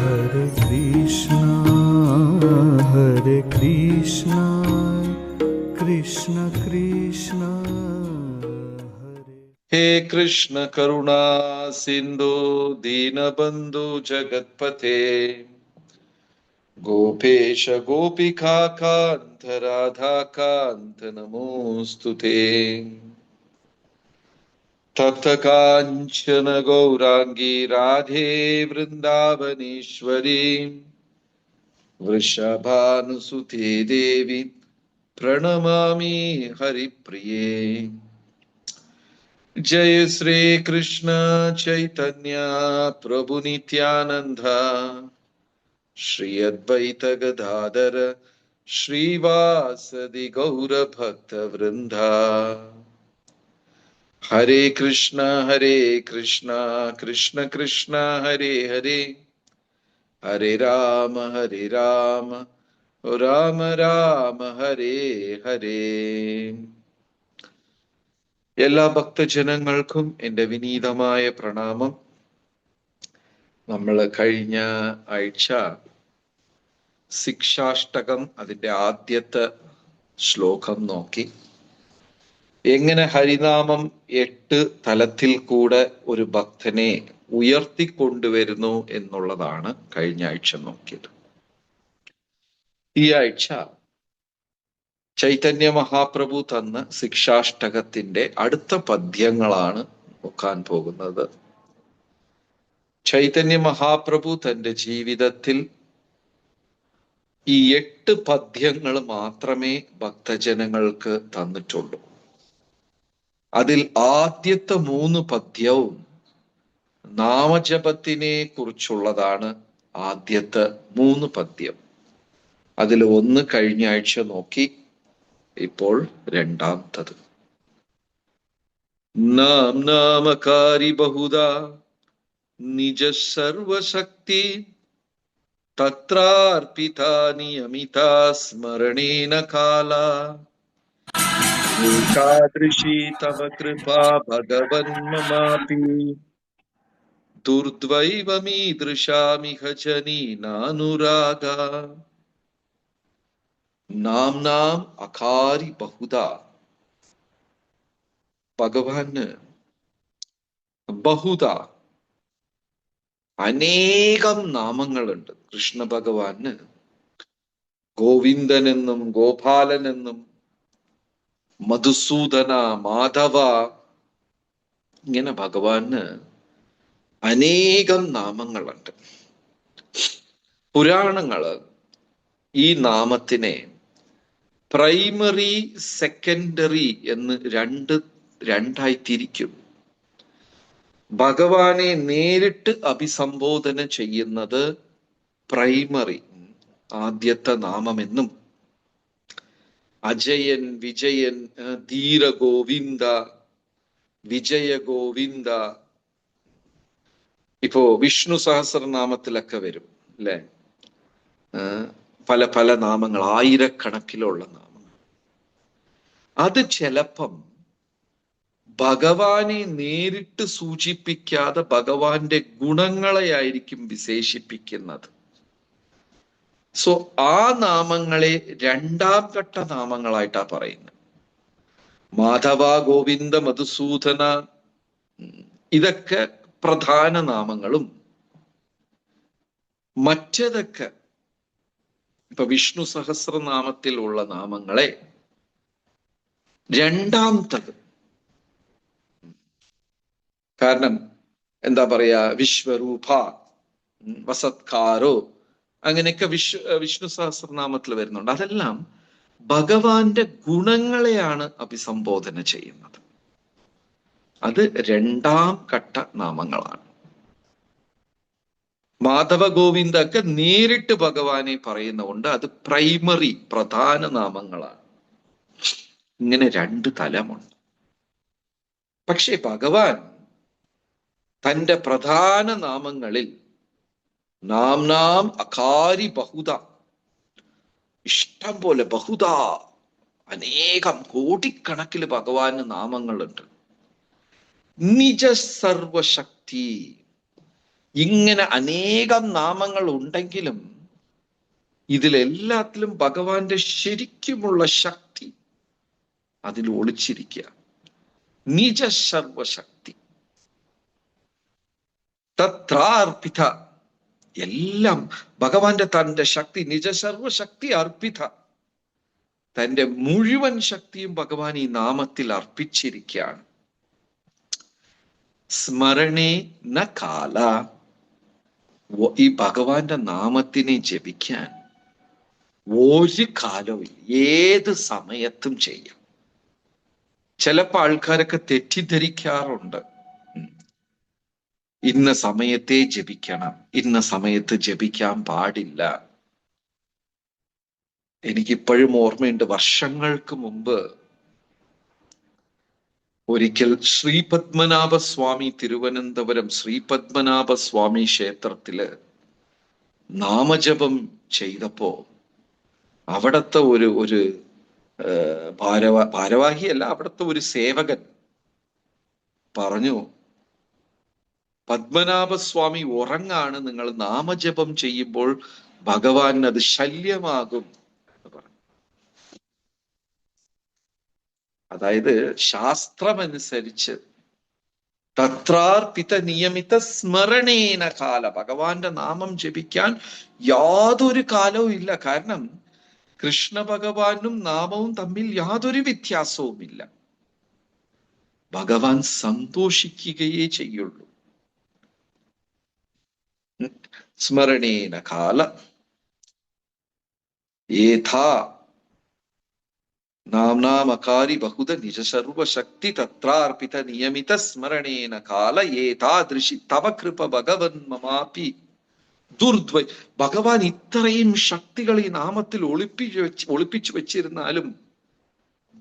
Hare Krishna, Hare Krishna, Krishna Krishna, Hare. हे कृष्ण करुणा सिंधु दीनबंधु जगतपते गोपेश गोपिका कांत राधा कांत नमोस्तुते तप्त कांचन गौरांगी राधे वृंदावनेश्वरी वृषभानुसुते देवी प्रणमामि हरिप्रिये। जय श्री कृष्ण चैतन्य प्रभु नित्यानंद श्री अद्वैत गदाधर श्रीवासदि गौर भक्त वृंदा। हरे कृष्ण कृष्ण कृष्ण हरे हरे, हरे राम राम राम हरे हरे. എല്ലാ ഭക്തജനങ്ങൾക്കും എൻ്റെ വിനീതമായ പ്രണാമം. നമ്മൾ കഴിഞ്ഞ ആഴ്ച ശിക്ഷാഷ്ടകം അതിൻ്റെ ആദ്യത്തെ ശ്ലോകം നോക്കി. എങ്ങനെ ഹരിനാമം 8 തലത്തിൽ കൂടെ ഒരു ഭക്തനെ ഉയർത്തിക്കൊണ്ടുവരുന്നു എന്നുള്ളതാണ് കഴിഞ്ഞ ആഴ്ച നോക്കിയത്. ഈ ആഴ്ച ചൈതന്യ മഹാപ്രഭു തന്ന ശിക്ഷാഷ്ടകത്തിന്റെ അടുത്ത പദ്യങ്ങളാണ് നോക്കാൻ പോകുന്നത്. ചൈതന്യ മഹാപ്രഭു തന്റെ ജീവിതത്തിൽ ഈ 8 പദ്യങ്ങൾ മാത്രമേ ഭക്തജനങ്ങൾക്ക് തന്നിട്ടുള്ളൂ. അതിൽ ആദ്യത്തെ 3 പദ്യവും നാമജപത്തിനെ കുറിച്ചുള്ളതാണ്. ആദ്യത്തെ 3 പദ്യം അതിൽ ഒന്ന് കഴിഞ്ഞ ആഴ്ച നോക്കി. ഇപ്പോൾ രണ്ടാമത്തത്. നാം നാമകാരി ബഹുദാ നിജ സർവശക്തി തത്രാർപ്പിതാനി അമിതാ സ്മരണേന കാല ഏകാദൃശി തവ കൃപാ ഭഗവൻ മമാപി ദുർദ്വൈവമീദൃശാമിഹ ജനീനാനുരാഗ. നാം നാം അകാരി ബഹുദ. ഭഗവാന് ബഹുദ അനേകം നാമങ്ങളുണ്ട്. കൃഷ്ണ ഭഗവാന് ഗോവിന്ദനെന്നും ഗോപാലനെന്നും മധുസൂദന മാധവ ഇങ്ങനെ ഭഗവാന് അനേകം നാമങ്ങളുണ്ട്. പുരാണങ്ങള് ഈ നാമത്തിനെ പ്രൈമറി സെക്കൻഡറി എന്ന് രണ്ടായി തിരിക്കും. ഭഗവാനെ നേരിട്ട് അഭിസംബോധന ചെയ്യുന്നത് പ്രൈമറി ആദ്യത്തെ നാമമെന്നും, അജയൻ വിജയൻ ധീര ഗോവിന്ദ വിജയ ഗോവിന്ദ. ഇപ്പോ വിഷ്ണു സഹസ്രനാമത്തിലൊക്കെ വരും അല്ലെ, പല പല നാമങ്ങൾ, ആയിരക്കണക്കിലുള്ള നാമങ്ങൾ. അത് ചിലപ്പം ഭഗവാനെ നേരിട്ട് സൂചിപ്പിക്കാതെ ഭഗവാന്റെ ഗുണങ്ങളെയായിരിക്കും വിശേഷിപ്പിക്കുന്നത്. സോ ആ നാമങ്ങളെ രണ്ടാം ഘട്ട നാമങ്ങളായിട്ടാ പറയുന്നത്. മാധവ ഗോവിന്ദ മധുസൂദന ഇതൊക്കെ പ്രധാന നാമങ്ങളും, മറ്റതൊക്കെ ഇപ്പൊ വിഷ്ണു സഹസ്രനാമത്തിലുള്ള നാമങ്ങളെ രണ്ടാമത്തത്. കാരണം എന്താ പറയാ, വിശ്വരൂപ വസത്കാരോ അങ്ങനെയൊക്കെ വിഷ്ണു സഹസ്രനാമത്തിൽ വരുന്നുണ്ട്. അതെല്ലാം ഭഗവാന്റെ ഗുണങ്ങളെയാണ് അഭിസംബോധന ചെയ്യുന്നത്. അത് രണ്ടാം ഘട്ട നാമങ്ങളാണ്. മാധവ ഗോവിന്ദ ഒക്കെ നേരിട്ട് ഭഗവാനെ പറയുന്നതുകൊണ്ട് അത് പ്രൈമറി പ്രധാന നാമങ്ങളാണ്. ഇങ്ങനെ 2 തലമുണ്ട്. പക്ഷെ ഭഗവാൻ തന്റെ പ്രധാന നാമങ്ങളിൽ നാം നാം അകാരി ബഹുദ, ഇഷ്ടം പോലെ ബഹുദ, അനേകം കോടിക്കണക്കിൽ ഭഗവാന് നാമങ്ങളുണ്ട്. നിജ സർവശക്തി, ഇങ്ങനെ അനേകം നാമങ്ങൾ ഉണ്ടെങ്കിലും ഇതിലെല്ലാത്തിലും ഭഗവാന്റെ ശരിക്കുമുള്ള ശക്തി അതിൽ ഒളിച്ചിരിക്കുക. നിജ സർവശക്തി തത്രാർപ്പിത. എല്ലാം ഭഗവാന്റെ തന്റെ ശക്തി, നിജ സർവശക്തി അർപ്പിത. തന്റെ മുഴുവൻ ശക്തിയും ഭഗവാൻ ഈ നാമത്തിൽ അർപ്പിച്ചിരിക്കുകയാണ്. സ്മരണേ ന കാല. ഈ ഭഗവാന്റെ നാമത്തിനെ ജപിക്കാൻ ഒരു കാലവും ഏത് സമയത്തും ചെയ്യാം. ചിലപ്പോ ആൾക്കാരൊക്കെ തെറ്റിദ്ധരിക്കാറുണ്ട്, ഇന്ന സമയത്തെ ജപിക്കണം, ഇന്ന സമയത്ത് ജപിക്കാൻ പാടില്ല. എനിക്കിപ്പോഴും ഓർമ്മയുണ്ട്, വർഷങ്ങൾക്ക് മുമ്പ് ഒരിക്കൽ ശ്രീ പത്മനാഭസ്വാമി, തിരുവനന്തപുരം ശ്രീ പത്മനാഭസ്വാമി ക്ഷേത്രത്തില് നാമജപം ചെയ്തപ്പോ അവിടത്തെ ഒരു ഭാരവാഹിയല്ല, അവിടുത്തെ ഒരു സേവകൻ പറഞ്ഞു, പത്മനാഭസ്വാമി ഉറങ്ങാണ്, നിങ്ങൾ നാമജപം ചെയ്യുമ്പോൾ ഭഗവാൻ അത് ശല്യമാകും എന്ന് പറഞ്ഞു. അതായത് ശാസ്ത്രമനുസരിച്ച് തത്രാർപ്പിത നിയമിത സ്മരണേന കാല, ഭഗവാന്റെ നാമം ജപിക്കാൻ യാതൊരു കാലവും ഇല്ല. കാരണം കൃഷ്ണ ഭഗവാനും നാമവും തമ്മിൽ യാതൊരു വ്യത്യാസവുമില്ല. ഭഗവാൻ സന്തോഷിക്കുകയേ ചെയ്യുള്ളൂ. സ്മരണേന കാല ഏഥാ നാംനാമകാരി ബഹുദ നിജ സർവശക്തി തത്രാർപ്പിത നിയമിത സ്മരണേന കാല ഏതാദൃശി തവ കൃപ ഭഗവൻ മമാപി ദുർദ്വൈ. ഭഗവാൻ ഇത്രയും ശക്തികൾ ഈ നാമത്തിൽ ഒളിപ്പിച്ചു വെച്ചിരുന്നാലും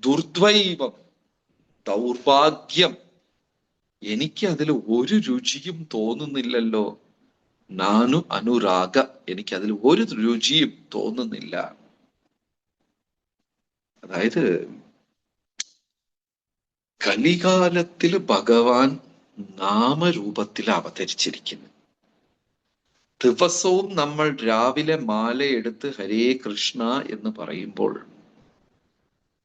ദുർദ്വൈവം, ദൗർഭാഗ്യം, എനിക്ക് അതിൽ ഒരു രുചിയും തോന്നുന്നില്ലല്ലോ. നാനു അനുരാഗ, എനിക്ക് അതിൽ ഒരു രുചിയും തോന്നുന്നില്ല. അതായത് കലികാലത്തിൽ ഭഗവാൻ നാമരൂപത്തിൽ അവതരിച്ചിരിക്കുന്നു. ദിവസവും നമ്മൾ രാവിലെ മാലയെടുത്ത് ഹരേ കൃഷ്ണ എന്ന് പറയുമ്പോൾ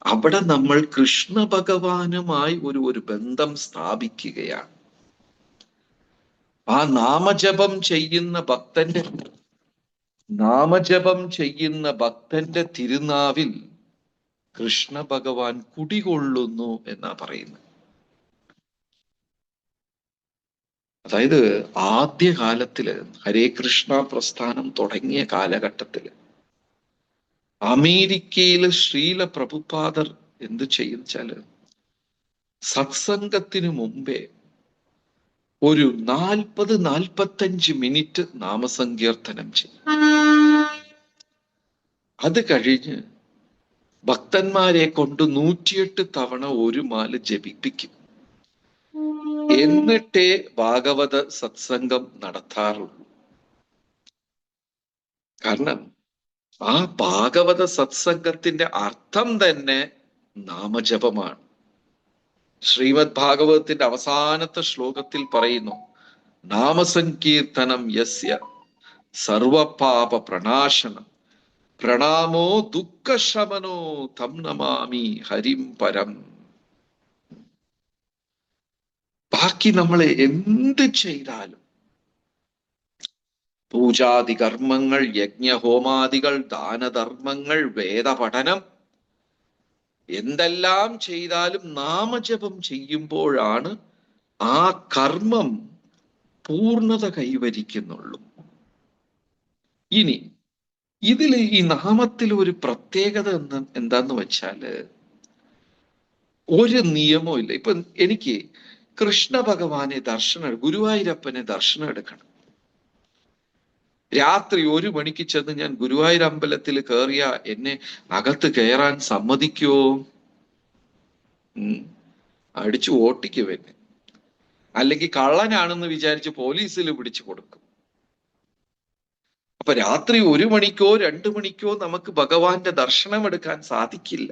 അവിടെ നമ്മൾ കൃഷ്ണ ഭഗവാനുമായി ഒരു ബന്ധം സ്ഥാപിക്കുകയാണ്. ആ നാമജപം ചെയ്യുന്ന ഭക്തന്റെ തിരുനാവിൽ കൃഷ്ണ ഭഗവാൻ കുടികൊള്ളുന്നു എന്നാ പറയുന്നത്. അതായത് ആദ്യകാലത്തില് ഹരേ കൃഷ്ണ പ്രസ്ഥാനം തുടങ്ങിയ കാലഘട്ടത്തില് അമേരിക്കയില് ശ്രീല പ്രഭുപാദർ എന്ത് ചെയ്യുച്ചാല് സത്സംഗത്തിനു മുമ്പേ ഒരു 40-45 മിനിറ്റ് നാമസങ്കീർത്തനം ചെയ്യും. അത് കഴിഞ്ഞ് ഭക്തന്മാരെ കൊണ്ട് 108 തവണ ഒരു മാല ജപിപ്പിക്കും. എന്നിട്ടേ ഭാഗവത സത്സംഗം നടത്താറുള്ളൂ. കാരണം ആ ഭാഗവത സത്സംഗത്തിന്റെ അർത്ഥം തന്നെ നാമജപമാണ്. ശ്രീമദ് ഭാഗവതത്തിന്റെ അവസാനത്തെ ശ്ലോകത്തിൽ പറയുന്നു, നാമസങ്കീർത്തനം യസ്യ സർവപാപ പ്രണാശനം പ്രണാമോ ദുഃഖശമനോ തം നമാമി ഹരിം പരം. ബാക്കി നമ്മൾ എന്ത് ചെയ്താലും, പൂജാതി കർമ്മങ്ങൾ, യജ്ഞഹോമാദികൾ, ദാനധർമ്മങ്ങൾ, വേദപഠനം, എന്തെല്ലാം ചെയ്താലും നാമജപം ചെയ്യുമ്പോഴാണ് ആ കർമ്മം പൂർണ്ണത കൈവരിക്കുന്നുള്ളൂ. ഇനി ഇതിൽ ഈ നാമത്തിൽ ഒരു പ്രത്യേകത എന്താന്ന് വെച്ചാല് ഒരു നിയമവും ഇല്ല. ഇപ്പൊ എനിക്ക് കൃഷ്ണ ഭഗവാനെ ഗുരുവായൂരപ്പനെ ദർശനം എടുക്കണം. രാത്രി 1 മണിക്ക് ചെന്ന് ഞാൻ ഗുരുവായൂർ അമ്പലത്തിൽ കയറിയ എന്നെ അകത്ത് കയറാൻ സമ്മതിക്കുവോ? അടിച്ചു ഓട്ടിക്കും എന്നെ. അല്ലെങ്കിൽ കള്ളനാണെന്ന് വിചാരിച്ച് പോലീസിൽ പിടിച്ചു കൊടുക്കും. അപ്പൊ രാത്രി 1 മണിക്കോ 2 മണിക്കോ നമുക്ക് ഭഗവാന്റെ ദർശനം എടുക്കാൻ സാധിക്കില്ല.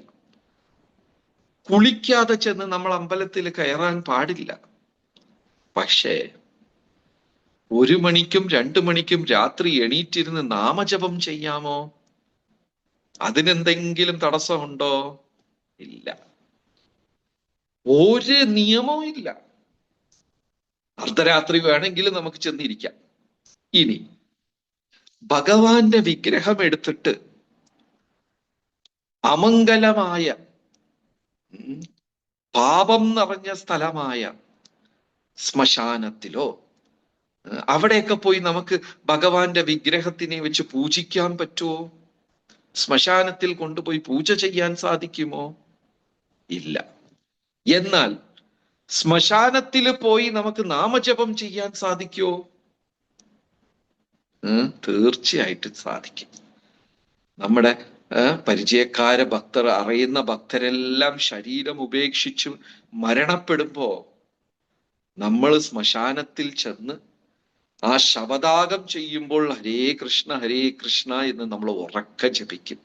കുളിക്കാതെ ചെന്ന് നമ്മൾ അമ്പലത്തിൽ കയറാൻ പാടില്ല. പക്ഷേ 1 മണിക്കും 2 മണിക്കും രാത്രി എണീറ്റിരുന്ന് നാമജപം ചെയ്യാമോ? അതിനെന്തെങ്കിലും തടസ്സമുണ്ടോ? ഇല്ല. ഒരു നിയമവും ഇല്ല. അർദ്ധരാത്രി വേണമെങ്കിൽ നമുക്ക് ചെന്നിരിക്കാം. ഇനി ഭഗവാന്റെ വിഗ്രഹം എടുത്തിട്ട് അമംഗലമായ പാപം നിറഞ്ഞ സ്ഥലമായ ശ്മശാനത്തിലോ അവിടെയൊക്കെ പോയി നമുക്ക് ഭഗവാന്റെ വിഗ്രഹത്തിനെ വെച്ച് പൂജിക്കാൻ പറ്റുമോ? ശ്മശാനത്തിൽ കൊണ്ടുപോയി പൂജ ചെയ്യാൻ സാധിക്കുമോ? ഇല്ല. എന്നാൽ ശ്മശാനത്തിൽ പോയി നമുക്ക് നാമജപം ചെയ്യാൻ സാധിക്കുമോ? തീർച്ചയായിട്ടും സാധിക്കും. നമ്മുടെ പരിചയക്കാര ഭക്തർ, അറിയുന്ന ഭക്തരെല്ലാം ശരീരം ഉപേക്ഷിച്ചു മരണപ്പെടുമ്പോ നമ്മൾ ശ്മശാനത്തിൽ ചെന്ന് ആ ശവദാഗം ചെയ്യുമ്പോൾ ഹരേ കൃഷ്ണ എന്ന് നമ്മൾ ഉറക്കെ ജപിക്കും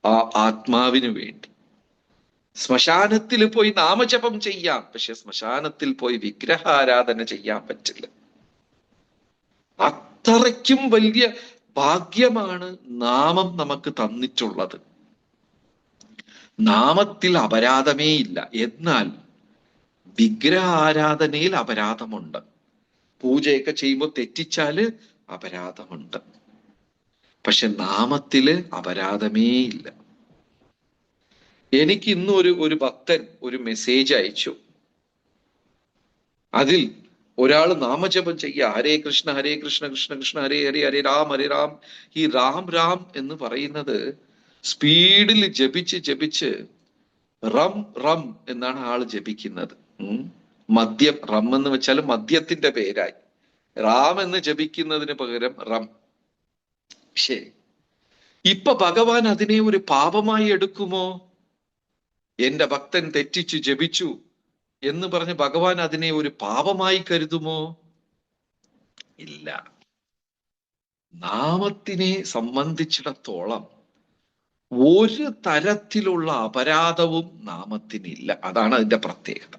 ആ ആത്മാവിന് വേണ്ടി. ശ്മശാനത്തിൽ പോയി നാമജപം ചെയ്യാം, പക്ഷെ ശ്മശാനത്തിൽ പോയി വിഗ്രഹാരാധന ചെയ്യാൻ പറ്റില്ല. അത്രയ്ക്കും വലിയ ഭാഗ്യമാണ് നാമം നമുക്ക് തന്നിട്ടുള്ളത്. നാമത്തിൽ അപരാധമേ ഇല്ല. എന്നാൽ വിഗ്രഹാരാധനയിൽ അപരാധമുണ്ട്. പൂജയൊക്കെ ചെയ്യുമ്പോൾ തെറ്റിച്ചാല് അപരാധമുണ്ട്. പക്ഷെ നാമത്തില് അപരാധമേ ഇല്ല. എനിക്ക് ഇന്ന് ഒരു ഭക്തൻ ഒരു മെസ്സേജ് അയച്ചു. അതിൽ ഒരാൾ നാമജപം ചെയ്യുക, ഹരേ കൃഷ്ണ കൃഷ്ണ കൃഷ്ണ ഹരേ ഹരേ ഹരേ രാം. ഈ രാം എന്ന് പറയുന്നത് സ്പീഡിൽ ജപിച്ച് റം റം എന്നാണ് ആള് ജപിക്കുന്നത്. മദ്യം, റം എന്ന് വെച്ചാൽ മദ്യത്തിന്റെ പേരായി. റാം എന്ന് ജപിക്കുന്നതിന് പകരം റം. ശരി, ഇപ്പൊ ഭഗവാൻ അതിനെ ഒരു പാപമായി എടുക്കുമോ? എന്റെ ഭക്തൻ തെറ്റിച്ചു ജപിച്ചു എന്ന് പറഞ്ഞ് ഭഗവാൻ അതിനെ ഒരു പാപമായി കരുതുമോ? ഇല്ല. നാമത്തിനെ സംബന്ധിച്ചിടത്തോളം ഒരു തരത്തിലുള്ള അപരാധവും നാമത്തിനില്ല. അതാണ് അതിന്റെ പ്രത്യേകത.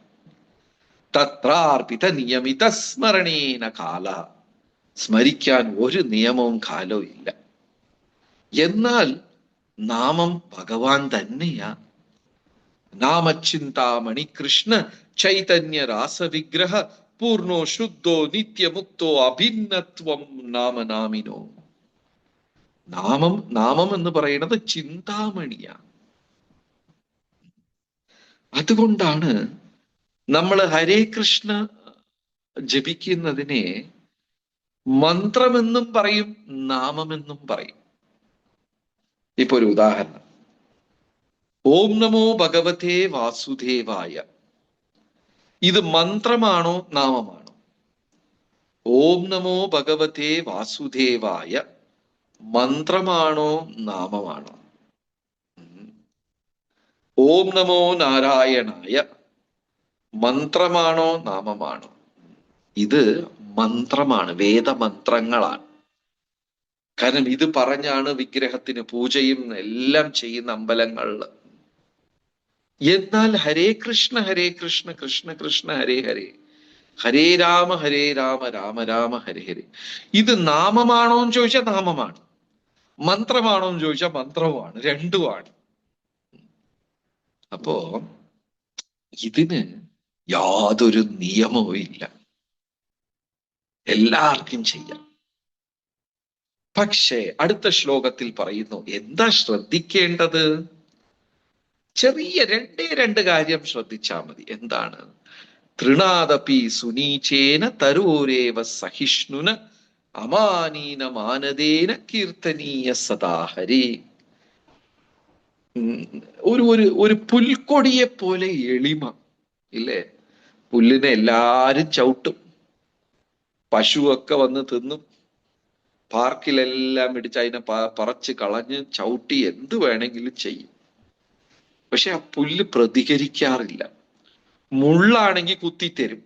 തത്രാർപ്പിത നിയമിത സ്മരണേന കാല. സ്മരിക്കാൻ ഒരു നിയമവും കാലവും ഇല്ല. എന്നാൽ നാമം ഭഗവാൻ തന്നെയാ. നാമചിന്താമണി കൃഷ്ണ ചൈതന്യ രാസവിഗ്രഹ പൂർണ്ണോ ശുദ്ധോ നിത്യമുക്തോ അഭിന്നത്വം നാമനാമിനോ. നാമം എന്ന് പറയുന്നത് ചിന്താമണിയാണ്. അതുകൊണ്ടാണ് നമ്മൾ ഹരേ കൃഷ്ണ ജപിക്കുന്നതിനെ മന്ത്രമെന്നും പറയും, നാമമെന്നും പറയും. ഇപ്പൊ ഒരു ഉദാഹരണം, ഓം നമോ ഭഗവതേ വാസുദേവായ. ഇത് മന്ത്രമാണോ നാമമാണോ? ഓം നമോ ഭഗവതേ വാസുദേവായ മന്ത്രമാണോ നാമമാണോ? ഓം നമോ നാരായണായ മന്ത്രമാണോ നാമമാണോ? ഇത് മന്ത്രമാണ്, വേദമന്ത്രങ്ങളാണ്. കാരണം ഇത് പറഞ്ഞാണ് വിഗ്രഹത്തിന് പൂജയും എല്ലാം ചെയ്യുന്ന അമ്പലങ്ങളിൽ. എന്നാൽ ഹരേ കൃഷ്ണ കൃഷ്ണ കൃഷ്ണ ഹരേ ഹരേ, ഹരേ രാമ രാമ രാമ ഹരേ ഹരേ. ഇത് നാമമാണോ എന്ന് ചോദിച്ചാൽ നാമമാണ്, മന്ത്രമാണോ എന്ന് ചോദിച്ചാൽ മന്ത്രവുമാണ്, രണ്ടുമാണ്. അപ്പോ ഇതിന് യാതൊരു നിയമവും ഇല്ല, എല്ലാവർക്കും ചെയ്യാം. പക്ഷേ അടുത്ത ശ്ലോകത്തിൽ പറയുന്നു എന്താ ശ്രദ്ധിക്കേണ്ടത്? ചെറിയ രണ്ട് കാര്യം ശ്രദ്ധിച്ചാൽ മതി. എന്താണ്? തൃണാദപി സുനീചേന തരോരേവ സഹിഷ്ണുന അമാനീന മാനദേന കീർത്തനീയ സദാഹരേ. ഒരു പുൽക്കൊടിയെ പോലെ എളിമ ഇല്ലേ? പുല്ലിനെ എല്ലാരും ചവിട്ടും, പശുവൊക്കെ വന്ന് തിന്നും, പാർക്കിലെല്ലാം ഇടിച്ച് അതിനെ പറിച്ച് കളഞ്ഞ് ചവിട്ടി എന്ത് വേണമെങ്കിലും ചെയ്യും. പക്ഷെ ആ പുല്ല് പ്രതികരിക്കാറില്ല. മുള്ളാണെങ്കിൽ കുത്തിത്തരും,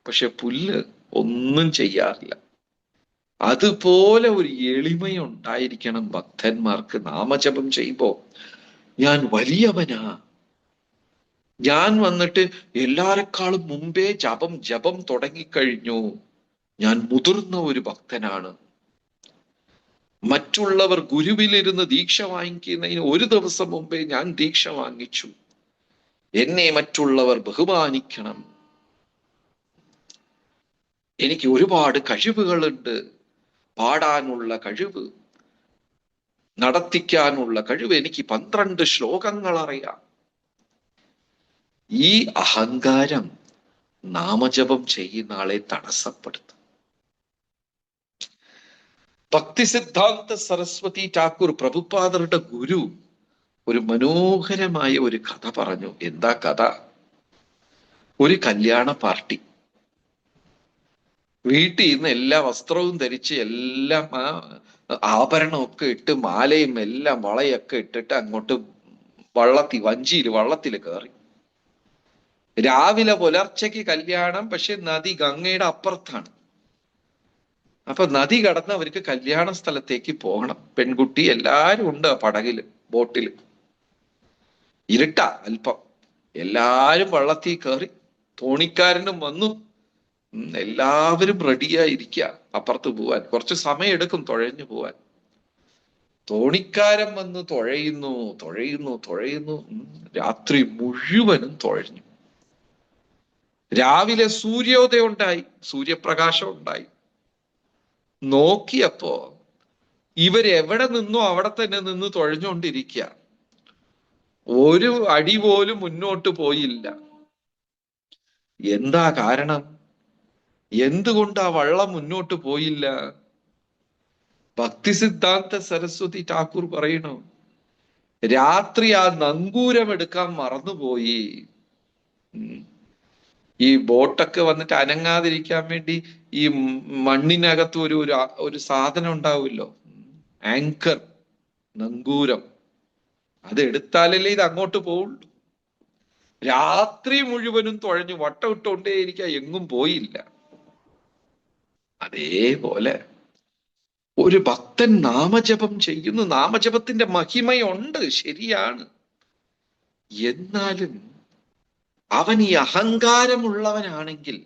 പക്ഷെ പുല്ല് ഒന്നും ചെയ്യാറില്ല. അതുപോലെ ഒരു എളിമയുണ്ടായിരിക്കണം ഭക്തന്മാർക്ക്. നാമജപം ചെയ്യുമ്പോ ഞാൻ വലിയവനാ, ഞാൻ വന്നിട്ട് എല്ലാരെക്കാളും മുമ്പേ ജപം തുടങ്ങിക്കഴിഞ്ഞു, ഞാൻ മുതിർന്ന ഒരു ഭക്തനാണ്. മറ്റുള്ളവർ ഗുരുവിലിരുന്ന് ദീക്ഷ വാങ്ങിക്കുന്നതിന് ഒരു ദിവസം മുമ്പേ ഞാൻ ദീക്ഷ വാങ്ങിച്ചു. എന്നെ മറ്റുള്ളവർ ബഹുമാനിക്കണം. എനിക്ക് ഒരുപാട് കഴിവുകളുണ്ട്. പാടാനുള്ള കഴിവ്, നടത്തിക്കാനുള്ള കഴിവ്, എനിക്ക് 12 ശ്ലോകങ്ങൾ അറിയാം. ഈ അഹങ്കാരം നാമജപം ചെയ്യുന്ന ആളെ തടസ്സപ്പെടുത്തും. ഭക്തിസിദ്ധാന്ത സരസ്വതി ഠാക്കൂർ, പ്രഭുപാദരുടെ ഗുരു, ഒരു മനോഹരമായ ഒരു കഥ പറഞ്ഞു. എന്താ കഥ? ഒരു കല്യാണ പാർട്ടി. വീട്ടിൽ നിന്ന് എല്ലാ വസ്ത്രവും ധരിച്ച് എല്ലാം ആഭരണമൊക്കെ ഇട്ട് മാലയും എല്ലാം വളയൊക്കെ ഇട്ടിട്ട് അങ്ങോട്ട് വള്ളത്തിൽ കയറി. രാവിലെ പുലർച്ചയ്ക്ക് കല്യാണം. പക്ഷെ നദി ഗംഗയുടെ അപ്പുറത്താണ്. അപ്പൊ നദി കടന്ന് അവർക്ക് കല്യാണ സ്ഥലത്തേക്ക് പോകണം. പെൺകുട്ടി എല്ലാരും ഉണ്ട് ആ പടകില്, ബോട്ടില്. ഇരുട്ടാ അല്പം. എല്ലാരും വള്ളത്തിൽ കയറി. തോണിക്കാരനും വന്നു. എല്ലാവരും റെഡിയായിരിക്കുക അപ്പുറത്ത് പോവാൻ. കുറച്ച് സമയം എടുക്കും തുഴഞ്ഞു പോവാൻ. തോണിക്കാരൻ വന്ന് തുഴയുന്നു. രാത്രി മുഴുവനും തുഴഞ്ഞു. രാവിലെ സൂര്യോദയം ഉണ്ടായി, സൂര്യപ്രകാശം ഉണ്ടായി. നോക്കിയപ്പോ ഇവരെവിടെ നിന്നോ അവിടെ തന്നെ നിന്ന് തുഴഞ്ഞുകൊണ്ടിരിക്കുക. ഒരു അടി പോലും മുന്നോട്ട് പോയില്ല. എന്താ കാരണം? എന്തുകൊണ്ട് ആ വള്ളം മുന്നോട്ട് പോയില്ല? ഭക്തിസിദ്ധാന്ത സരസ്വതി ഠാക്കൂർ പറയണു, രാത്രി ആ നങ്കൂരം എടുക്കാൻ മറന്നുപോയി. ഈ ബോട്ടൊക്കെ വന്നിട്ട് അനങ്ങാതിരിക്കാൻ വേണ്ടി ഈ മണ്ണിനകത്ത് ഒരു സാധനം ഉണ്ടാവുമല്ലോ, ആങ്കർ, നങ്കൂരം. അത് എടുത്താലല്ലേ ഇത് അങ്ങോട്ട് പോവുള്ളൂ. രാത്രി മുഴുവനും തുഴഞ്ഞു വട്ടം ഇട്ടുകൊണ്ടേയിരിക്കുക, എങ്ങും പോയില്ല. അതേപോലെ ഒരു ഭക്തൻ നാമജപം ചെയ്യുന്നു. നാമജപത്തിന്റെ മഹിമയുണ്ട്, ശരിയാണ്. എന്നാലും അവൻ ഈ അഹങ്കാരമുള്ളവനാണെങ്കിൽ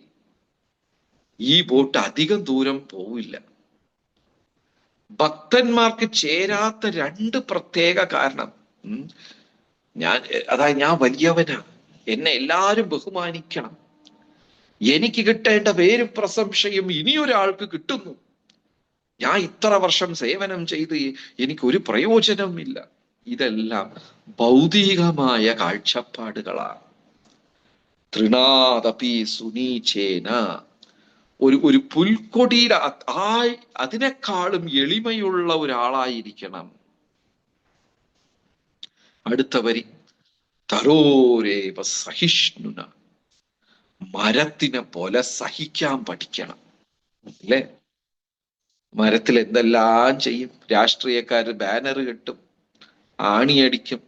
ഈ ബോട്ട് അധികം ദൂരം പോവില്ല. ഭക്തന്മാർക്ക് ചേരാത്ത 2 പ്രത്യേക കാരണം. ഞാൻ വലിയവനാ, എന്നെ എല്ലാരും ബഹുമാനിക്കണം, എനിക്ക് കിട്ടേണ്ട പേരും പ്രശംസയും ഇനിയൊരാൾക്ക് കിട്ടുന്നു, ഞാൻ ഇത്ര വർഷം സേവനം ചെയ്ത് എനിക്കൊരു പ്രയോജനവുമില്ല. ഇതെല്ലാം ഭൗതികമായ കാഴ്ചപ്പാടുകളാണ്. തൃണാദപി സുനീചേന, ഒരു പുൽക്കൊടിയുടെ അതിനേക്കാളും എളിമയുള്ള ഒരാളായിരിക്കണം. അടുത്ത വരി, തരോരേവ സഹിഷ്ണുന, മരത്തിനെ പോലെ സഹിക്കാൻ പഠിക്കണം. അല്ലേ? മരത്തിൽ എന്തെല്ലാം ചെയ്യും. രാഷ്ട്രീയക്കാര് ബാനർ കെട്ടും, ആണിയടിക്കും,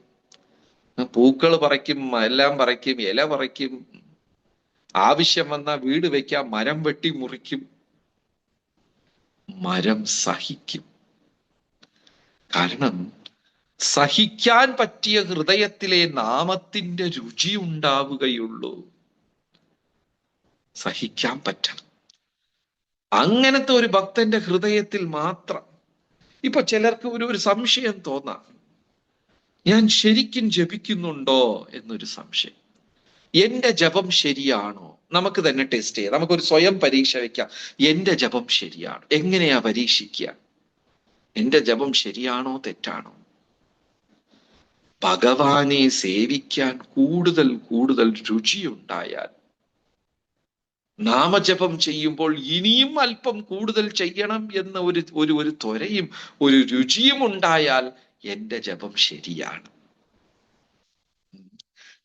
പൂക്കൾ പറിക്കും, എല്ലാം പറിക്കും, ഇല പറിക്കും. ആവശ്യം വന്നാൽ വീട് വെക്കാൻ മരം വെട്ടി മുറിക്കും. മരം സഹിക്കും. കാരണം സഹിക്കാൻ പറ്റിയ ഹൃദയത്തിലെ നാമത്തിന്റെ രുചി ഉണ്ടാവുകയുള്ളൂ. സഹിക്കാൻ പറ്റണം. അങ്ങനത്തെ ഒരു ഭക്തന്റെ ഹൃദയത്തിൽ മാത്രം. ഇപ്പൊ ചിലർക്ക് ഒരു സംശയം തോന്നാം, ഞാൻ ശരിക്കും ജപിക്കുന്നുണ്ടോ എന്നൊരു സംശയം. എന്റെ ജപം ശരിയാണോ? നമുക്ക് തന്നെ ടെസ്റ്റ് ചെയ്യാം. നമുക്കൊരു സ്വയം പരീക്ഷ വെക്കാം. എന്റെ ജപം ശരിയാണോ? എങ്ങനെയാ പരീക്ഷിക്കുക? എന്റെ ജപം ശരിയാണോ തെറ്റാണോ? ഭഗവാനെ സേവിക്കാൻ കൂടുതൽ കൂടുതൽ രുചിയുണ്ടായാൽ, നാമജപം ചെയ്യുമ്പോൾ ഇനിയും അല്പം കൂടുതൽ ചെയ്യണം എന്ന ഒരു ത്വരയും ഒരു രുചിയും ഉണ്ടായാൽ എന്റെ ജപം ശരിയാണ്.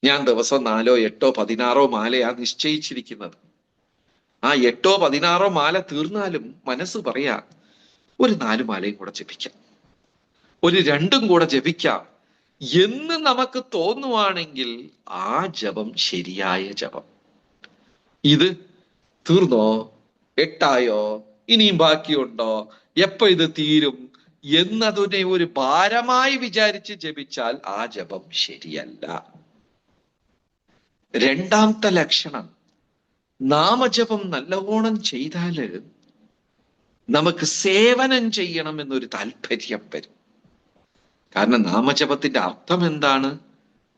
ഞാൻ ദിവസം 4, 8, 16 മാലയാ നിശ്ചയിച്ചിരിക്കുന്നത്. ആ 8, 16 മാല തീർന്നാലും മനസ്സ് പറയാ, ഒരു 4 മാലയും കൂടെ ജപിക്കാം, ഒരു 2ഉം കൂടെ ജപിക്കാം എന്ന് നമുക്ക് തോന്നുവാണെങ്കിൽ ആ ജപം ശരിയായ ജപം. ഇത് തീർന്നോ? 8ആയോ? ഇനിയും ബാക്കിയുണ്ടോ? എപ്പോ ഇത് തീരും എന്നതിനെ ഒരു ഭാരമായി വിചാരിച്ച് ജപിച്ചാൽ ആ ജപം ശരിയല്ല. രണ്ടാമത്തെ ലക്ഷണം, നാമജപം നല്ലവണ്ണം ചെയ്താല് നമുക്ക് സേവനം ചെയ്യണം എന്നൊരു താല്പര്യം വരും. കാരണം നാമജപത്തിന്റെ അർത്ഥം എന്താണ്?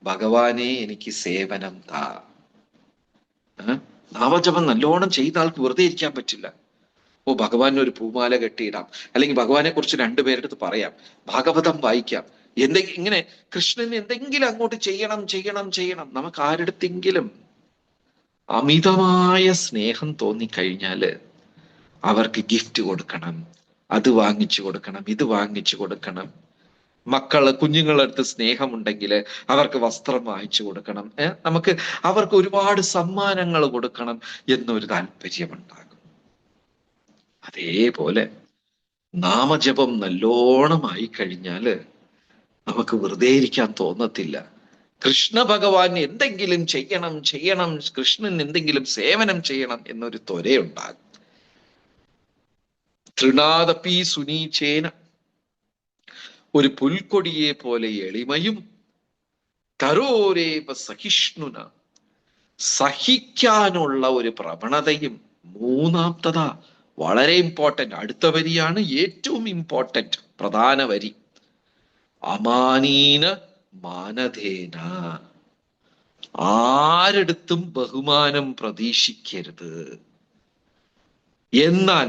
ഭഗവാനെ എനിക്ക് സേവനം താ. നാമജപം നല്ലോണം ചെയ്ത ആൾക്ക് വെറുതെ ഇരിക്കാൻ പറ്റില്ല. ഓ, ഭഗവാന് ഒരു പൂമാല കെട്ടിയിടാം, അല്ലെങ്കിൽ ഭഗവാനെ കുറിച്ച് രണ്ടുപേരെടുത്ത് പറയാം, ഭാഗവതം വായിക്കാം, എന്തെങ്കിലും ഇങ്ങനെ കൃഷ്ണന് എന്തെങ്കിലും അങ്ങോട്ട് ചെയ്യണം ചെയ്യണം ചെയ്യണം. നമുക്ക് ആരുടെത്തെങ്കിലും അമിതമായ സ്നേഹം തോന്നിക്കഴിഞ്ഞാല് അവർക്ക് ഗിഫ്റ്റ് കൊടുക്കണം, അത് വാങ്ങിച്ചു കൊടുക്കണം, ഇത് വാങ്ങിച്ചു കൊടുക്കണം. കുഞ്ഞുങ്ങളടുത്ത് സ്നേഹമുണ്ടെങ്കിൽ അവർക്ക് വസ്ത്രം വാങ്ങിച്ചു കൊടുക്കണം, നമുക്ക് അവർക്ക് ഒരുപാട് സമ്മാനങ്ങൾ കൊടുക്കണം എന്നൊരു താല്പര്യമുണ്ടാകും. അതേപോലെ നാമജപം നല്ലോണമായി കഴിഞ്ഞാല് നമുക്ക് വെറുതെ ഇരിക്കാൻ തോന്നത്തില്ല. കൃഷ്ണ ഭഗവാൻ എന്തെങ്കിലും ചെയ്യണം ചെയ്യണം, കൃഷ്ണൻ എന്തെങ്കിലും സേവനം ചെയ്യണം എന്നൊരു ത്വരയുണ്ടാകും. തൃണാദപി സുനീചേന, ഒരു പുൽക്കൊടിയെ പോലെ എളിമയും, കരോരേവ സഹിഷ്ണുന, സഹിക്കാനുള്ള ഒരു പ്രവണതയും. മൂന്നാമത്തതാ വളരെ ഇമ്പോർട്ടന്റ്, അടുത്ത വരിയാണ് ഏറ്റവും ഇമ്പോർട്ടന്റ്, പ്രധാന വരി. അമാനീന മാനധേന, ആരെടുത്തും ബഹുമാനം പ്രതീക്ഷിക്കരുത്, എന്നാൽ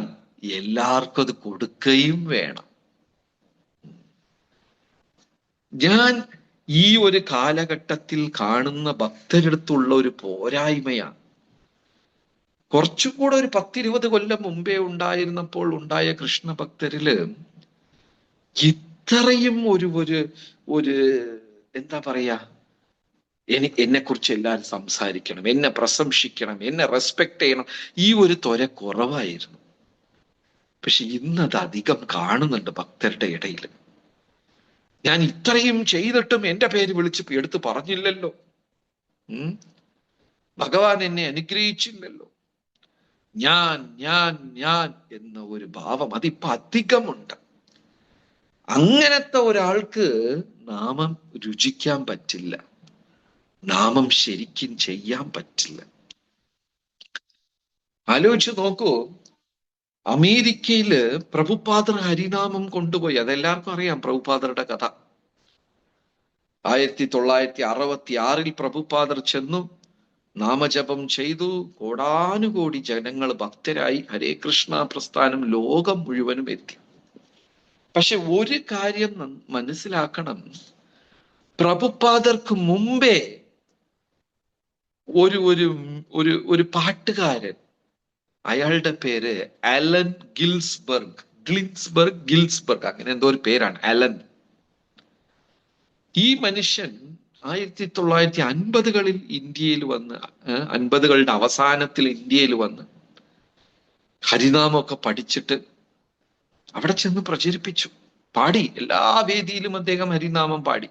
എല്ലാവർക്കും അത് കൊടുക്കുകയും വേണം. ഞാൻ ഈ ഒരു കാലഘട്ടത്തിൽ കാണുന്ന ഭക്തരെടുത്തുള്ള ഒരു പോരായ്മയാണ്. കുറച്ചുകൂടെ ഒരു 10-20 കൊല്ലം മുമ്പേ ഉണ്ടായിരുന്നപ്പോൾ ഉണ്ടായ കൃഷ്ണ ഭക്തരില് ഇത്രയും ഒരു ഒരു ഒരു എന്താ പറയാ, എന്നെ കുറിച്ച് എല്ലാവരും സംസാരിക്കണം, എന്നെ പ്രശംസിക്കണം, എന്നെ റെസ്പെക്ട് ചെയ്യണം, ഈ ഒരു ത്വര കുറവായിരുന്നു. പക്ഷെ ഇന്നത് അധികം കാണുന്നുണ്ട് ഭക്തരുടെ ഇടയിൽ. ഞാൻ ഇത്രയും ചെയ്തിട്ടും എന്റെ പേര് വിളിച്ച് എടുത്ത് പറഞ്ഞില്ലല്ലോ, ഭഗവാൻ എന്നെ അനുഗ്രഹിച്ചില്ലല്ലോ, ഞാൻ ഞാൻ ഞാൻ എന്ന ഒരു ഭാവം അതിപ്പോ അധികമുണ്ട്. അങ്ങനത്തെ ഒരാൾക്ക് നാമം രുചിക്കാൻ പറ്റില്ല, നാമം ശരിക്കും ചെയ്യാൻ പറ്റില്ല. ആലോചിച്ച് നോക്കൂ, അമേരിക്കയില് പ്രഭുപാദർ ഹരിനാമം കൊണ്ടുപോയി. അതെല്ലാവർക്കും അറിയാം പ്രഭുപാദറുടെ കഥ. 1966 പ്രഭുപാദർ ചെന്നു, നാമജപം ചെയ്തു, കോടാനുകോടി ജനങ്ങൾ ഭക്തരായി, ഹരേ കൃഷ്ണ പ്രസ്ഥാനം ലോകം മുഴുവനും എത്തി. പക്ഷെ ഒരു കാര്യം മനസ്സിലാക്കണം, പ്രഭുപാദർക്ക് മുമ്പേ ഒരു ഒരു ഒരു ഒരു പാട്ടുകാരൻ, അയാളുടെ പേര് അലൻ ഗിൽസ്ബർഗ് അങ്ങനെ എന്തോ ഒരു പേരാണ്, അലൻ. ഈ മനുഷ്യൻ 1950കളിൽ ഇന്ത്യയിൽ വന്ന്, 50കളുടെ അവസാനത്തിൽ ഇന്ത്യയിൽ വന്ന് ഹരിനാമമൊക്കെ പഠിച്ചിട്ട് അവിടെ ചെന്ന് പ്രചരിപ്പിച്ചു, പാടി. എല്ലാ വേദിയിലും അദ്ദേഹം ഹരിനാമം പാടി.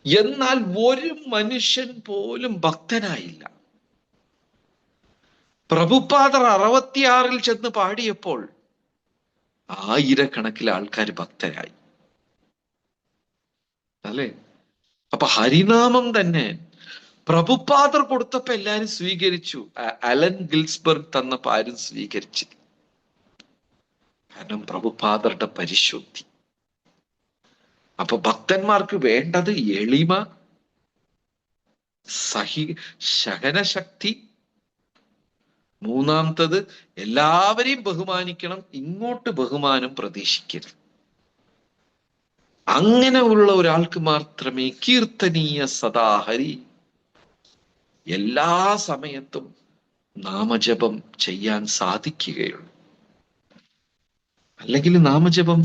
എന്നാൽ ഒരു മനുഷ്യൻ പോലും ഭക്തനായില്ല. പ്രഭുപാദർ 66 ചെന്ന് പാടിയപ്പോൾ ആയിരക്കണക്കിന് ആൾക്കാർ ഭക്തരായി, അല്ലേ? അപ്പൊ ഹരിനാമം തന്നെ പ്രഭുപാദർ കൊടുത്തപ്പോ എല്ലാരും സ്വീകരിച്ചു, അലൻ ഗിൽസ്ബർഗ് തന്നപ്പോ ആരും സ്വീകരിച്ചില്ല. കാരണം പ്രഭുപാദറുടെ പരിശുദ്ധി. അപ്പൊ ഭക്തന്മാർക്ക് വേണ്ടത് എളിമ, സഹനശക്തി. മൂന്നാമത്തത് എല്ലാവരെയും ബഹുമാനിക്കണം, ഇങ്ങോട്ട് ബഹുമാനം പ്രതീക്ഷിക്കരുത്. അങ്ങനെ ഉള്ള ഒരാൾക്ക് മാത്രമേ കീർത്തനീയ സദാഹരി, എല്ലാ സമയത്തും നാമജപം ചെയ്യാൻ സാധിക്കുകയുള്ളൂ. അല്ലെങ്കിൽ നാമജപം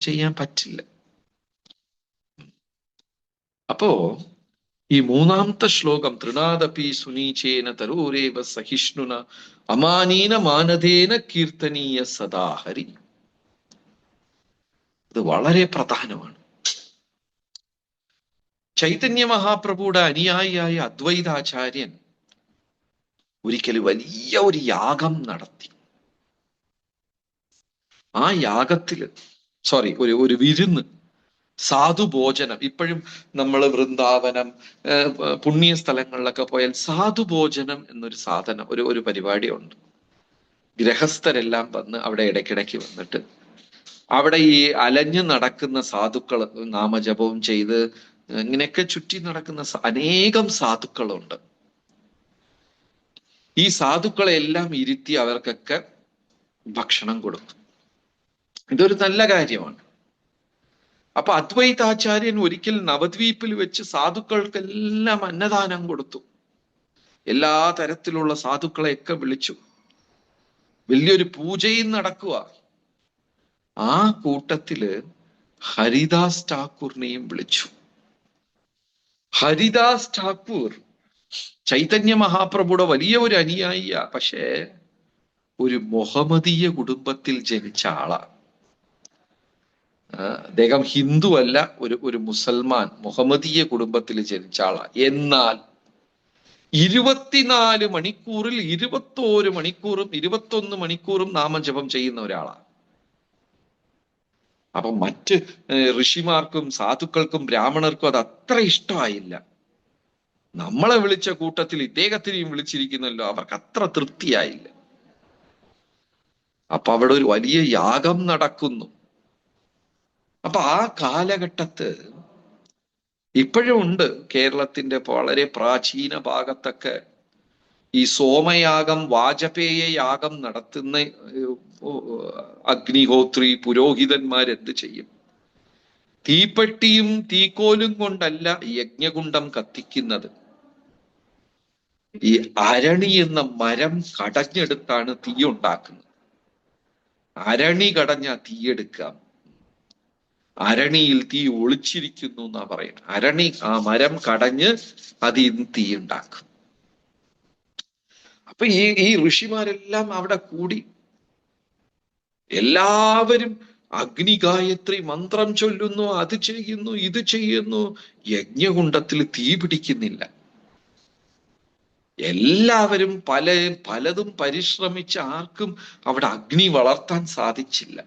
ചെയ്യാൻ പറ്റില്ല. അപ്പോ ഈ മൂന്നാമത്തെ ശ്ലോകം, തൃണാദപി സുനീചേന തരൂരേവ സഹിഷ്ണുന അമാനീന മാനധേന കീർത്തനീയ സദാഹരി, ഇത് വളരെ പ്രധാനമാണ്. ചൈതന്യ മഹാപ്രഭുയുടെ അനുയായിയായ അദ്വൈതാചാര്യൻ ഒരിക്കൽ വലിയ ഒരു യാഗം നടത്തി. ആ യാഗത്തില് ഒരു വിരുന്ന്, സാധുഭോജനം. ഇപ്പോഴും നമ്മൾ വൃന്ദാവനം, പുണ്യ സ്ഥലങ്ങളിലൊക്കെ പോയാൽ സാധുഭോജനം എന്നൊരു സാധനം, ഒരു പരിപാടിയുണ്ട്. ഗൃഹസ്ഥരെല്ലാം വന്ന് അവിടെ ഇടയ്ക്കിടയ്ക്ക് വന്നിട്ട് അവിടെ ഈ അലഞ്ഞു നടക്കുന്ന സാധുക്കൾ നാമജപവും ചെയ്ത് ഇങ്ങനെയൊക്കെ ചുറ്റി നടക്കുന്ന അനേകം സാധുക്കളുണ്ട്. ഈ സാധുക്കളെ എല്ലാം ഇരുത്തി അവർക്കൊക്കെ ഭക്ഷണം കൊടുക്കും. ഇതൊരു നല്ല കാര്യമാണ്. അപ്പൊ അദ്വൈതാചാര്യൻ ഒരിക്കൽ നവദ്വീപിൽ വെച്ച് സാധുക്കൾക്കെല്ലാം അന്നദാനം കൊടുത്തു. എല്ലാ തരത്തിലുള്ള സാധുക്കളെയൊക്കെ വിളിച്ചു. വലിയൊരു പൂജയും നടക്കുക. ആ കൂട്ടത്തില് ഹരിദാസ് ഠാക്കൂറിനെയും വിളിച്ചു. ഹരിദാസ് ഠാക്കൂർ ചൈതന്യ മഹാപ്രഭുയുടെ വലിയ ഒരു അനുയായിയാ. പക്ഷേ ഒരു മുഹമ്മദീയ കുടുംബത്തിൽ ജനിച്ച ആളാണ്. അദ്ദേഹം ഹിന്ദു അല്ല, ഒരു മുസൽമാൻ മുഹമ്മദീയ കുടുംബത്തിൽ ജനിച്ച ആളാണ്. എന്നാൽ 24 മണിക്കൂറിൽ 21 മണിക്കൂറും 21 മണിക്കൂറും നാമജപം ചെയ്യുന്ന ഒരാളാണ്. അപ്പൊ മറ്റ് ഋഷിമാർക്കും സാധുക്കൾക്കും ബ്രാഹ്മണർക്കും അത് അത്ര ഇഷ്ടമായില്ല. നമ്മളെ വിളിച്ച കൂട്ടത്തിൽ ഇദ്ദേഹത്തിനെയും വിളിച്ചിരിക്കുന്നല്ലോ, അവർക്ക് അത്ര തൃപ്തിയായില്ല. അപ്പൊ അവിടെ ഒരു വലിയ യാഗം നടക്കുന്നു. അപ്പൊ ആ കാലഘട്ടത്ത് ഇപ്പോഴും ഉണ്ട് കേരളത്തിന്റെ വളരെ പ്രാചീന ഭാഗത്തൊക്കെ ഈ സോമയാഗം, വാജപേയ യാഗം നടത്തുന്ന അഗ്നിഹോത്രി പുരോഹിതന്മാരെന്ത് ചെയ്യും? തീപ്പെട്ടിയും തീക്കോലും കൊണ്ടല്ല യജ്ഞകുണ്ഡം കത്തിക്കുന്നത്. ഈ അരണി എന്ന മരം കടഞ്ഞെടുത്താണ് തീ ഉണ്ടാക്കുന്നത്. അരണി കടഞ്ഞ തീയെടുക്കാം. അരണിയിൽ തീ ഒളിച്ചിരിക്കുന്നു എന്നാ പറയുന്നത്. അരണി, ആ മരം കടഞ്ഞ് അതിൽ തീ ഉണ്ടാക്കും. അപ്പൊ ഈ ഋഷിമാരെല്ലാം അവിടെ കൂടി. എല്ലാവരും അഗ്നിഗായത്രി മന്ത്രം ചൊല്ലുന്നു, അത് ചെയ്യുന്നു, ഇത് ചെയ്യുന്നു. യജ്ഞകുണ്ഡത്തിൽ തീ പിടിക്കുന്നില്ല. എല്ലാവരും പലതും പരിശ്രമിച്ച് ആർക്കും അവിടെ അഗ്നി വളർത്താൻ സാധിച്ചില്ല.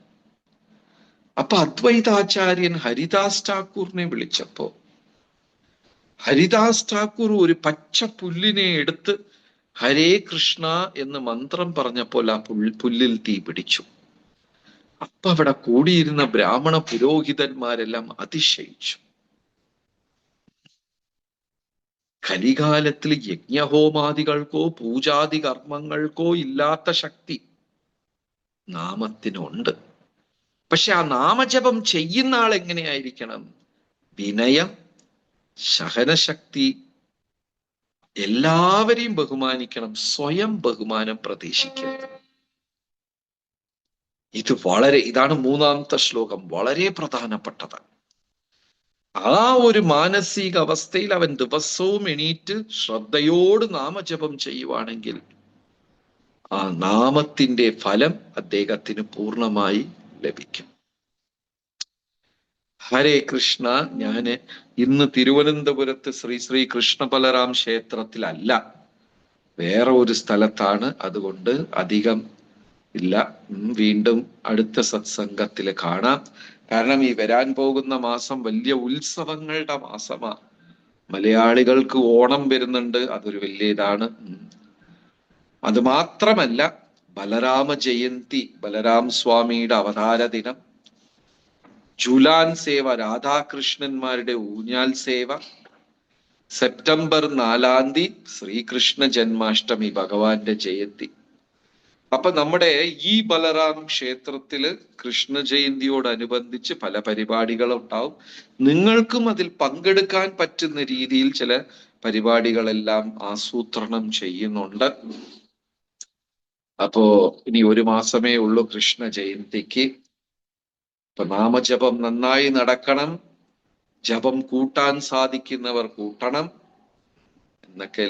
അപ്പൊ അദ്വൈതാചാര്യൻ ഹരിദാസ് ഠാക്കൂറിനെ വിളിച്ചപ്പോ ഹരിദാസ് ഠാക്കൂർ ഒരു പച്ച പുല്ലിനെ എടുത്ത് ഹരേ കൃഷ്ണ എന്ന് മന്ത്രം പറഞ്ഞപ്പോൾ ആ പുല്ലിൽ തീ പിടിച്ചു. അപ്പൊ അവിടെ കൂടിയിരുന്ന ബ്രാഹ്മണ പുരോഹിതന്മാരെല്ലാം അതിശയിച്ചു. കലികാലത്തിൽ യജ്ഞഹോമാദികൾക്കോ പൂജാതി കർമ്മങ്ങൾക്കോ ഇല്ലാത്ത ശക്തി നാമത്തിനുണ്ട്. പക്ഷെ ആ നാമജപം ചെയ്യുന്ന ആൾ എങ്ങനെയായിരിക്കണം? വിനയം, സഹനശക്തി, എല്ലാവരെയും ബഹുമാനിക്കണം, സ്വയം ബഹുമാനം പ്രതീക്ഷിക്കരുത്. ഇതാണ് 3-ാമത്തെ ശ്ലോകം, വളരെ പ്രധാനപ്പെട്ടതാണ്. ആ ഒരു മാനസിക അവസ്ഥയിൽ അവൻ ദിവസവും എണീറ്റ് ശ്രദ്ധയോട് നാമജപം ചെയ്യുവാണെങ്കിൽ ആ നാമത്തിന്റെ ഫലം അദ്ദേഹത്തിന് പൂർണ്ണമായി ലഭിക്കും. ഹരേ കൃഷ്ണ. ഞാന് ഇന്ന് തിരുവനന്തപുരത്ത് ശ്രീ കൃഷ്ണ ബലറാം ക്ഷേത്രത്തിലല്ല, വേറെ ഒരു സ്ഥലത്താണ്. അതുകൊണ്ട് അധികം ഇല്ല. വീണ്ടും അടുത്ത സത്സംഗത്തില് കാണാം. കാരണം ഈ വരാൻ പോകുന്ന മാസം വലിയ ഉത്സവങ്ങളുടെ മാസമാ. മലയാളികൾക്ക് ഓണം വരുന്നുണ്ട്, അതൊരു വലിയ ഇതാണ്. അത് മാത്രമല്ല, ബലരാമ ജയന്തി, ബലരാം സ്വാമിയുടെ അവതാര ദിനം, ജുലാൻ സേവ, രാധാകൃഷ്ണന്മാരുടെ ഊഞ്ഞാൽ സേവ, സെപ്റ്റംബർ 4-ാം തീയതി ശ്രീകൃഷ്ണ ജന്മാഷ്ടമി, ഭഗവാന്റെ ജയന്തി. അപ്പൊ നമ്മുടെ ഈ ബലറാം ക്ഷേത്രത്തില് കൃഷ്ണ ജയന്തിയോടനുബന്ധിച്ച് പല പരിപാടികളുണ്ടാവും. നിങ്ങൾക്കും അതിൽ പങ്കെടുക്കാൻ പറ്റുന്ന രീതിയിൽ ചില പരിപാടികളെല്ലാം ആസൂത്രണം ചെയ്യുന്നുണ്ട്. അപ്പോ ഇനി 1 മാസമേ ഉള്ളൂ കൃഷ്ണ ജയന്തിക്ക്. ഇപ്പൊ നാമജപം നന്നായി നടക്കണം, ജപം കൂട്ടാൻ സാധിക്കുന്നവർ കൂട്ടണം എന്നൊക്കെ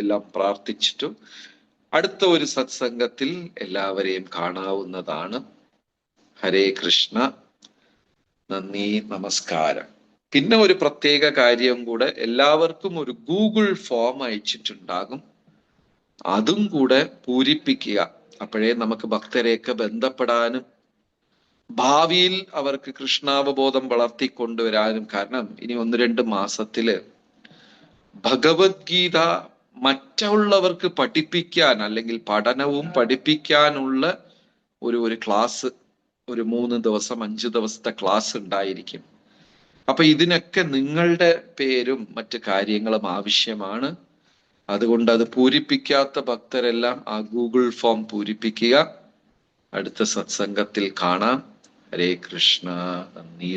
എല്ലാം പ്രാർത്ഥിച്ചിട്ടു അടുത്ത ഒരു സത്സംഗത്തിൽ എല്ലാവരെയും കാണാവുന്നതാണ്. ഹരേ കൃഷ്ണ. നന്ദി, നമസ്കാരം. പിന്നെ ഒരു പ്രത്യേക കാര്യം കൂടെ, എല്ലാവർക്കും ഒരു ഗൂഗിൾ ഫോം അയച്ചിട്ടുണ്ടാകും. അതും കൂടെ പൂരിപ്പിക്കുക. അപ്പോഴേ നമുക്ക് ഭക്തരെയൊക്കെ ബന്ധപ്പെടാനും ഭാവിയിൽ അവർക്ക് കൃഷ്ണാവബോധം വളർത്തിക്കൊണ്ടുവരാനും. കാരണം ഇനി 1-2 മാസത്തില് ഭഗവത്ഗീത മറ്റുള്ളവർക്ക് പഠിപ്പിക്കാൻ അല്ലെങ്കിൽ പഠനവും പഠിപ്പിക്കാനുള്ള ഒരു ക്ലാസ്, ഒരു 3 ദിവസം 5 ദിവസത്തെ ക്ലാസ് ഉണ്ടായിരിക്കും. അപ്പൊ ഇതിനൊക്കെ നിങ്ങളുടെ പേരും മറ്റു കാര്യങ്ങളും ആവശ്യമാണ്. അതുകൊണ്ട് അത് പൂരിപ്പിക്കാത്ത ഭക്തരെല്ലാം ആ ഗൂഗിൾ ഫോം പൂരിപ്പിക്കുക. അടുത്ത സത്സംഗത്തിൽ കാണാം. ഹരേ കൃഷ്ണ. നന്ദി.